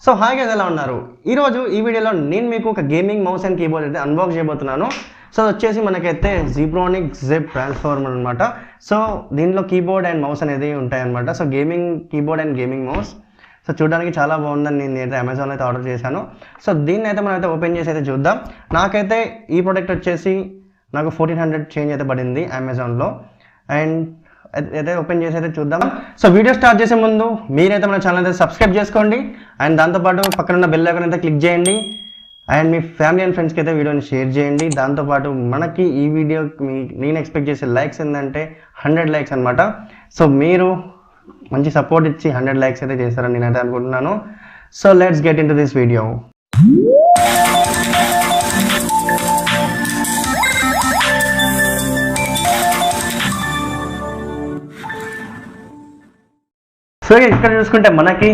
So hi guys, ఎలా ఉన్నారు? ఈరోజు ఈ వీడియోలో నేను మీకు ఒక గేమింగ్ మౌస్ అండ్ కీబోర్డ్ అయితే అన్బాక్స్ చేయబోతున్నాను. సో వచ్చేసి మనకైతే zebronics Zeb-Transformer అనమాట. సో దీంట్లో కీబోర్డ్ అండ్ మౌస్ అనేది ఉంటాయన్నమాట. So gaming keyboard and gaming mouse. So చూడడానికి చాలా బాగుందని నేను అమెజాన్లో అయితే ఆర్డర్ చేశాను. సో దీన్ని అయితే మనం అయితే ఓపెన్ చేసి అయితే చూద్దాం. నాకైతే ఈ ప్రోడక్ట్ వచ్చేసి నాకు 1400 చేంజ్ అయితే పడింది అమెజాన్లో. అండ్ అయితే ఓపెన్ చేసి అయితే చూద్దాం. సో వీడియో స్టార్ట్ చేసే ముందు మీరైతే మన ఛానల్ అయితే సబ్స్క్రైబ్ చేసుకోండి. అండ్ దాంతోపాటు పక్కన ఉన్న బెల్ ఐకాన్ అయితే క్లిక్ చేయండి. అండ్ మీ ఫ్యామిలీ అండ్ ఫ్రెండ్స్కి అయితే వీడియోని షేర్ చేయండి. దాంతోపాటు మనకి ఈ వీడియో నేను ఎక్స్పెక్ట్ చేసే లైక్స్ ఏంటంటే 100 లైక్స్ అనమాట. సో మీరు మంచి సపోర్ట్ ఇచ్చి 100 లైక్స్ అయితే చేస్తారని నేనైతే అనుకుంటున్నాను. So let's get in to this video. So ఇక్కడ చూసుకుంటే మనకి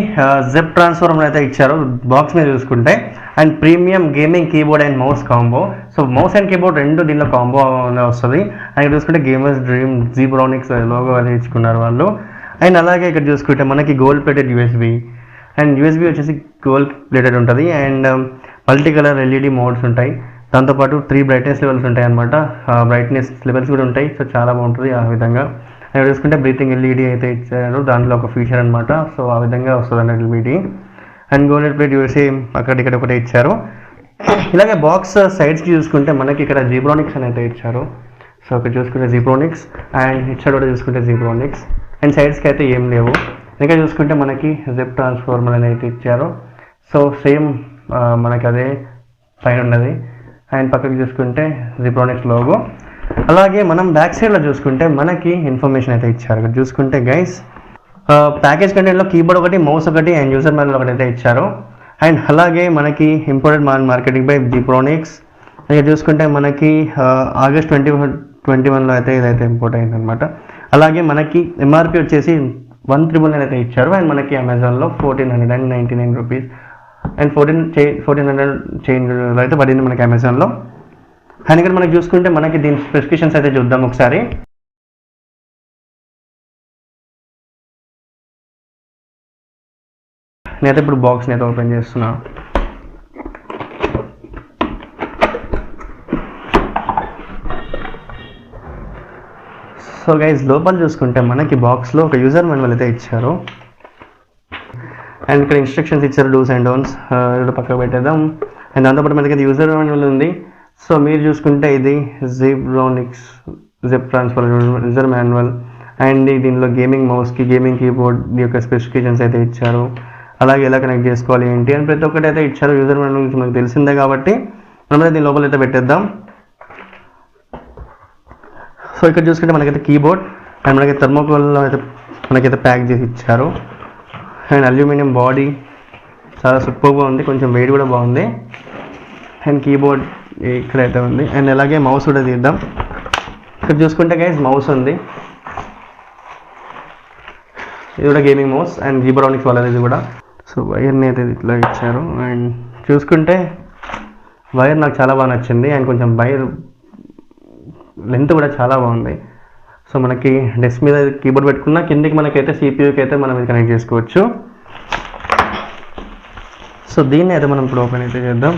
Zeb-Transformer అయితే ఇచ్చారు బాక్స్ మీద చూసుకుంటే. And premium gaming keyboard and mouse combo. So mouse and keyboard రెండు దీనిలో కాంబో వస్తుంది. అండ్ ఇక్కడ చూసుకుంటే గేమర్స్ డ్రీమ్ zebronics లోగో అది ఇచ్చుకున్నారు వాళ్ళు. అండ్ అలాగే ఇక్కడ చూసుకుంటే మనకి gold plated USB. And USB వచ్చేసి గోల్డ్ ప్లేటెడ్ ఉంటుంది. And multi colour LED modes ఉంటాయి. దాంతోపాటు 3 బ్రైట్నెస్ లెవెల్స్ ఉంటాయి అనమాట. బ్రైట్నెస్ లెవెల్స్ కూడా ఉంటాయి. సో చాలా బాగుంటుంది ఆ విధంగా. ఇక్కడ చూసుకుంటే బ్రీతింగ్ ఎల్ఈడి అయితే ఇచ్చారు, దాంట్లో ఒక ఫీచర్ అనమాట. సో ఆ విధంగా వస్తుంది అన్నట్టు LED. And gold plate USA అక్కడ ఒకటే ఇచ్చారు. ఇలాగే బాక్స్ సైడ్స్కి చూసుకుంటే మనకి ఇక్కడ zebronics అని అయితే ఇచ్చారు. సో ఇక్కడ చూసుకుంటే zebronics అండ్ ఇచ్చాడు కూడా చూసుకుంటే zebronics. అండ్ సైడ్స్కి అయితే ఏం లేవు. ఇంకా చూసుకుంటే మనకి Zeb-Transformer అని అయితే ఇచ్చారు. సో సేమ్ మనకి అదే పైన ఉన్నది. అండ్ పక్కకి చూసుకుంటే zebronics లోగో. అలాగే మనం బ్యాక్ సైడ్లో చూసుకుంటే మనకి ఇన్ఫర్మేషన్ అయితే ఇచ్చారు. ఇక్కడ చూసుకుంటే గైస్ ప్యాకేజ్ కంటెంట్లో కీబోర్డ్ ఒకటి, మౌస్ ఒకటి అండ్ యూజర్ మాన్యువల్ ఒకటి అయితే ఇచ్చారు. అండ్ అలాగే మనకి ఇంపోర్టెడ్ మార్కెటింగ్ బై zebronics. ఇక్కడ చూసుకుంటే మనకి ఆగస్ట్ 2021లో అయితే ఇదైతే ఇంపోర్ట్ అయిందనమాట. అలాగే మనకి ఎంఆర్పి వచ్చేసి 1,399 అయితే ఇచ్చారు. అండ్ మనకి అమెజాన్లో 1,499 రూపీస్ అండ్ 1,400 చేంజ్ అయితే పడింది మనకి అమెజాన్లో. అండ్ ఇక్కడ మనకి చూసుకుంటే మనకి దీని స్పెసిఫికేషన్స్ అయితే చూద్దాం ఒకసారి. నేనైతే ఇప్పుడు బాక్స్ని అయితే ఓపెన్ చేస్తున్నా. సో గైస్ లోపల చూసుకుంటే మనకి బాక్స్లో ఒక యూజర్ మాన్యువల్ అయితే ఇచ్చారు. అండ్ ఇక్కడ ఇన్స్ట్రక్షన్స్ ఇచ్చారు, డూస్ అండ్ డోన్స్. ఇక్కడ పక్కకు పెట్టేద్దాం. అండ్ దాంతోపాటు మనకి యూజర్ మాన్యువల్ ఉంది. సో మీరు చూసుకుంటే ఇది zebronics Zeb-Transformer user manual. And దీనిలో గేమింగ్ మౌస్కి, గేమింగ్ కీబోర్డ్ యొక్క స్పెసిఫికేషన్స్ అయితే ఇచ్చారు. అలాగే ఎలా కనెక్ట్ చేసుకోవాలి ఏంటి అని ప్రతి ఒక్కటి అయితే ఇచ్చారు. యూజర్ మాన్యువల్ గురించి మనకు తెలిసిందే కాబట్టి మనమైతే దీని లోపల అయితే పెట్టేద్దాం. సో ఇక్కడ చూసుకుంటే మనకైతే కీబోర్డ్ అండ్ మనకి థర్మోకోల్లో అయితే మనకైతే ప్యాక్ చేసి ఇచ్చారు. అండ్ అల్యూమినియం బాడీ చాలా సూపర్గా ఉంది, కొంచెం వెయిట్ కూడా బాగుంది. అండ్ కీబోర్డ్ ఇక్కడైతే ఉంది. అండ్ అలాగే మౌస్ కూడా తీద్దాం. ఇక్కడ చూసుకుంటే గైస్ మౌస్ ఉంది, ఇది కూడా గేమింగ్ మౌస్ అండ్ zebronics వాళ్ళది ఇది కూడా. సో వైర్ని అయితే ఇట్లా ఇచ్చారు. అండ్ చూసుకుంటే వైర్ నాకు చాలా బాగా నచ్చింది. అండ్ కొంచెం వైర్ లెంత్ కూడా చాలా బాగుంది. సో మనకి డెస్క్ మీద కీబోర్డ్ పెట్టుకున్న కిందికి మనకైతే సిపియూకి అయితే మనం ఇది కనెక్ట్ చేసుకోవచ్చు. సో దీన్ని అయితే మనం ఇప్పుడు ఓపెన్ అయితే చేద్దాం.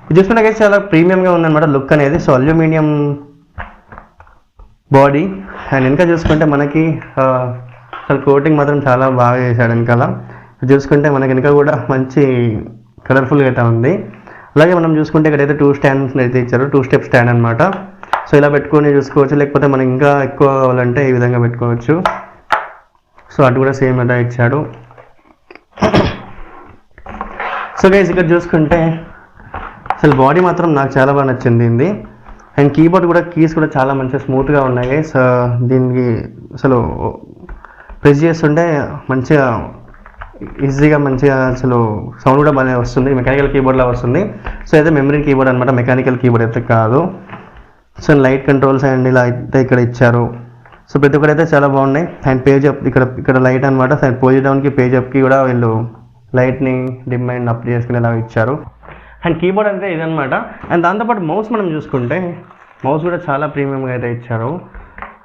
ఇది చూసుకుంటే చాలా ప్రీమియంగా ఉందన్నమాట లుక్ అనేది. So aluminium body. అండ్ వెనక చూసుకుంటే మనకి అసలు కోటింగ్ మాత్రం చాలా బాగా చేశాడు వెనకాల. చూసుకుంటే మనకి వెనక కూడా మంచి కలర్ఫుల్గా అయితే ఉంది. అలాగే మనం చూసుకుంటే ఇక్కడైతే 2 స్టాండ్స్ అయితే ఇచ్చారు, 2 స్టెప్ స్టాండ్ అనమాట. సో ఇలా పెట్టుకొని చూసుకోవచ్చు, లేకపోతే మనం ఇంకా ఎక్కువ కావాలంటే ఈ విధంగా పెట్టుకోవచ్చు. సో అటు కూడా సేమ్ అలా ఇచ్చాడు. సో గైస్ ఇక్కడ చూసుకుంటే అసలు బాడీ మాత్రం నాకు చాలా బాగా నచ్చింది ఇది. అండ్ కీబోర్డ్ కూడా కీస్ కూడా చాలా మంచిగా స్మూత్గా ఉన్నాయి. సో దీనికి అసలు ప్రెస్ చేస్తుంటే మంచిగా ఈజీగా మంచిగా అసలు సౌండ్ కూడా బాగా వస్తుంది, మెకానికల్ కీబోర్డ్లా వస్తుంది. సో అయితే మెమరీ కీబోర్డ్ అనమాట, మెకానికల్ కీబోర్డ్ అయితే కాదు. సో లైట్ కంట్రోల్స్ అండ్ ఇలా అయితే ఇక్కడ ఇచ్చారు. సో ప్రతి ఒక్కటి అయితే చాలా బాగున్నాయి. అండ్ పేజ్ అప్ ఇక్కడ లైట్ అనమాట. పేజ్ డౌన్కి, పేజ్ అప్కి కూడా వీళ్ళు లైట్ని డిమ్ అండ్ అప్ చేసుకునేలా ఇచ్చారు. అండ్ కీబోర్డ్ అంటే ఇదనమాట. అండ్ దాంతోపాటు మౌస్ మనం చూసుకుంటే మౌస్ కూడా చాలా ప్రీమియంగా అయితే ఇచ్చారు.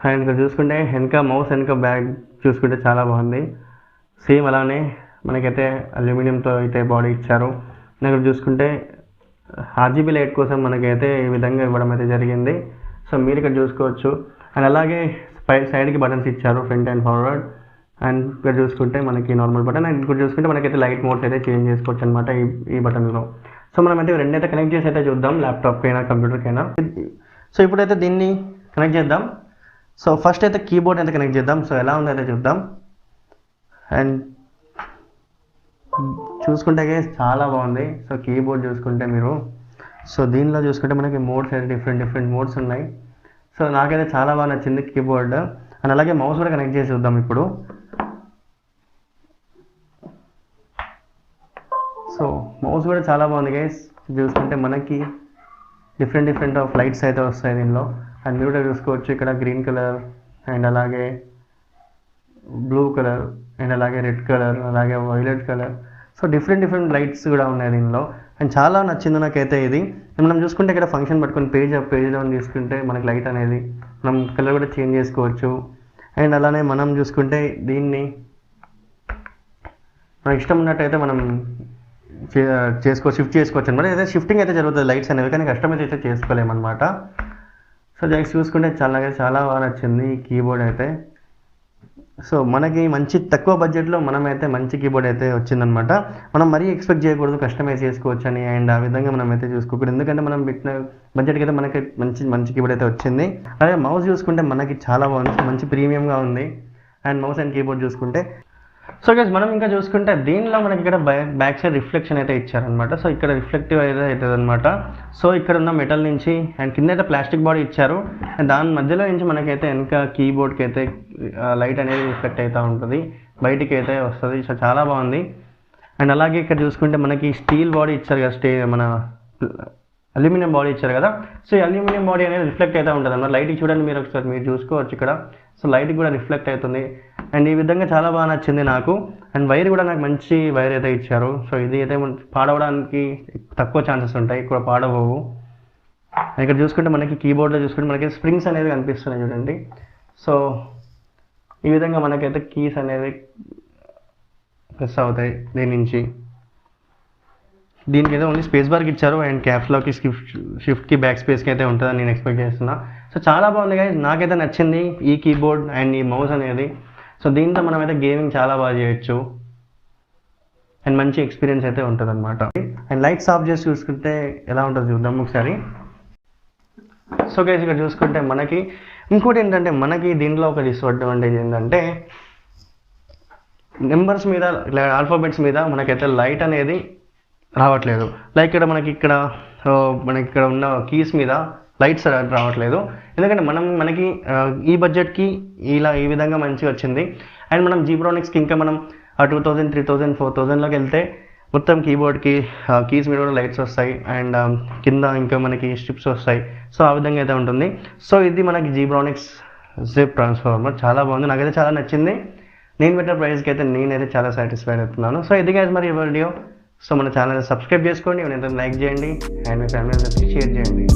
అండ్ ఇక్కడ చూసుకుంటే వెనక మౌస్ వెనక బ్యాగ్ చూసుకుంటే చాలా బాగుంది. సేమ్ అలానే మనకైతే అల్యూమినియంతో అయితే బాడీ ఇచ్చారు. ఇక్కడ చూసుకుంటే RGB లైట్ కోసం మనకైతే ఈ విధంగా ఇవ్వడం అయితే జరిగింది. సో మీరు ఇక్కడ చూసుకోవచ్చు. అండ్ అలాగే సైడ్కి బటన్స్ ఇచ్చారు, ఫ్రంట్ అండ్ ఫార్వర్డ్. అండ్ ఇక్కడ చూసుకుంటే మనకి నార్మల్ బటన్. అండ్ ఇక్కడ చూసుకుంటే మనకైతే లైట్ మోడ్స్ అయితే చేంజ్ చేసుకోవచ్చు అనమాట ఈ బటన్లో. సో మనమైతే రెండైతే కనెక్ట్ చేసి అయితే చూద్దాం, ల్యాప్టాప్కైనా కంప్యూటర్కైనా. సో ఇప్పుడైతే దీన్ని కనెక్ట్ చేద్దాం. సో ఫస్ట్ అయితే కీబోర్డ్ అయితే కనెక్ట్ చేద్దాం. సో ఎలా ఉందో అయితే చూద్దాం. అండ్ చూసుకుంటే చాలా బాగుంది. సో కీబోర్డ్ చూసుకుంటే మీరు, సో దీనిలో చూసుకుంటే మనకి మోడ్స్ అయితే డిఫరెంట్ మోడ్స్ ఉన్నాయి. సో నాకైతే చాలా బాగా నచ్చింది కీబోర్డ్. అండ్ అలాగే మౌస్ కూడా కనెక్ట్ చేసి చూద్దాం ఇప్పుడు. సో మౌస్ కూడా చాలా బాగుంది గైస్. చూసుకుంటే మనకి డిఫరెంట్ ఆఫ్ లైట్స్ అయితే వస్తాయి దీనిలో. అండ్ మీరు కూడా చూసుకోవచ్చు ఇక్కడ గ్రీన్ కలర్ అండ్ అలాగే బ్లూ కలర్ అండ్ అలాగే రెడ్ కలర్ అలాగే violet colour. So different lights కూడా ఉన్నాయి దీనిలో. అండ్ చాలా నచ్చింది నాకైతే ఇది. మనం చూసుకుంటే ఇక్కడ ఫంక్షన్ పట్టుకొని పేజ్లో తీసుకుంటే మనకి లైట్ అనేది మనం కలర్ కూడా చేంజ్ చేసుకోవచ్చు. అండ్ అలానే మనం చూసుకుంటే దీన్ని మనకి ఇష్టం ఉన్నట్టయితే మనం షిఫ్ట్ చేసుకోవచ్చు అనమాట. అయితే షిఫ్టింగ్ అయితే జరుగుతుంది లైట్స్ అనేవి, కానీ కస్టమైజ్ అయితే చేసుకోలేమన్నమాట. సో జస్ట్ చూసుకుంటే చాలా బాగా నచ్చింది ఈ కీబోర్డ్ అయితే. సో మనకి మంచి తక్కువ బడ్జెట్లో మనమైతే మంచి కీబోర్డ్ అయితే వచ్చిందనమాట. మనం మరీ ఎక్స్పెక్ట్ చేయకూడదు కస్టమైజ్ చేసుకోవచ్చు అని. అండ్ ఆ విధంగా మనం అయితే చూసుకోకూడదు, ఎందుకంటే మనం పెట్టిన బడ్జెట్కి అయితే మనకి మంచి కీబోర్డ్ అయితే వచ్చింది. అలాగే మౌస్ చూసుకుంటే మనకి చాలా బాగుంది, మంచి ప్రీమియంగా ఉంది. అండ్ మౌస్ అండ్ కీబోర్డ్ చూసుకుంటే సో గైస్ మనం ఇంకా చూసుకుంటే దీనిలో మనకి ఇక్కడ బ్యాక్ సైడ్ రిఫ్లెక్షన్ అయితే ఇచ్చారనమాట. సో ఇక్కడ రిఫ్లెక్టివ్ అయితే అవుతుంది అనమాట. సో ఇక్కడ ఉన్న మెటల్ నుంచి అండ్ కింద అయితే ప్లాస్టిక్ బాడీ ఇచ్చారు. అండ్ దాని మధ్యలో నుంచి మనకైతే వెనక కీబోర్డ్కి అయితే లైట్ అనేది రిఫ్లెక్ట్ అవుతూ ఉంటుంది, బయటికి అయితే వస్తుంది. సో చాలా బాగుంది. అండ్ అలాగే ఇక్కడ చూసుకుంటే మనకి స్టీల్ బాడీ ఇచ్చారు కదా, మన అల్యూమినియం బాడీ ఇచ్చారు కదా. సో ఈ అల్యూమినియం బాడీ అనేది రిఫ్లెక్ట్ అవుతూ ఉంటుంది అన్నమాట. లైట్కి చూడండి మీరు ఒకసారి, మీరు చూసుకోవచ్చు ఇక్కడ. సో లైట్కి కూడా రిఫ్లెక్ట్ అవుతుంది. అండ్ ఈ విధంగా చాలా బాగా నచ్చింది నాకు. అండ్ వైర్ కూడా నాకు మంచి వైర్ అయితే ఇచ్చారు. సో ఇది అయితే పాడవడానికి తక్కువ ఛాన్సెస్ ఉంటాయి, ఎక్కువ పాడవవు. ఇక్కడ చూసుకుంటే మనకి కీబోర్డ్లో చూసుకుంటే మనకి స్ప్రింగ్స్ అనేవి కనిపిస్తున్నాయి చూడండి. సో ఈ విధంగా మనకైతే కీస్ అనేవి ప్రెస్ అవుతాయి దీని నుంచి. దీనికైతే ఓన్లీ స్పేస్ బార్కి ఇచ్చారు. అండ్ క్యాప్స్లోకి షిఫ్ట్కి బ్యాక్ స్పేస్కి అయితే ఉంటుందని నేను ఎక్స్పెక్ట్ చేస్తున్నా. సో చాలా బాగుంది గైస్, నాకైతే నచ్చింది ఈ కీబోర్డ్ అండ్ ఈ మౌస్ అనేది. సో దీంతో మనమైతే గేమింగ్ చాలా బాగా చేయొచ్చు అండ్ మంచి ఎక్స్పీరియన్స్ అయితే ఉంటుంది అనమాట. అండ్ లైట్స్ ఆఫ్ చేసి చూసుకుంటే ఎలా ఉంటుందో చూద్దాం ఒకసారి. సో గైస్ ఇక్కడ చూసుకుంటే మనకి ఇంకోటి ఏంటంటే, మనకి దీంట్లో ఒక డిసడ్వాంటేజ్ ఏంటంటే నెంబర్స్ మీద ఆల్ఫాబెట్స్ మీద మనకైతే లైట్ అనేది రావట్లేదు. లైక్ ఇక్కడ మనకి ఇక్కడ ఉన్న కీస్ మీద లైట్స్ రావట్లేదు, ఎందుకంటే మనకి ఈ బడ్జెట్కి ఈ విధంగా మంచిగా వచ్చింది. అండ్ మనం zebronicsకి ఇంకా మనం 2000, 3000, 4000లోకి వెళ్తే మొత్తం కీబోర్డ్కి కీస్ మీద కూడా లైట్స్ వస్తాయి. అండ్ కింద ఇంకా మనకి స్ట్రిప్స్ వస్తాయి. సో ఆ విధంగా అయితే ఉంటుంది. సో ఇది మనకి zebronics Zeb-Transformer చాలా బాగుంది, నాకైతే చాలా నచ్చింది. నేను పెట్టిన ప్రైస్కి అయితే నేనైతే చాలా సాటిస్ఫైడ్ అవుతున్నాను. సో ఇది గైస్ మరి ఈ వీడియో. సో మన ఛానల్ సబ్స్క్రైబ్ చేసుకోండి, లైక్ చేయండి అండ్ మీ ఫ్యామిలీ షేర్ చేయండి.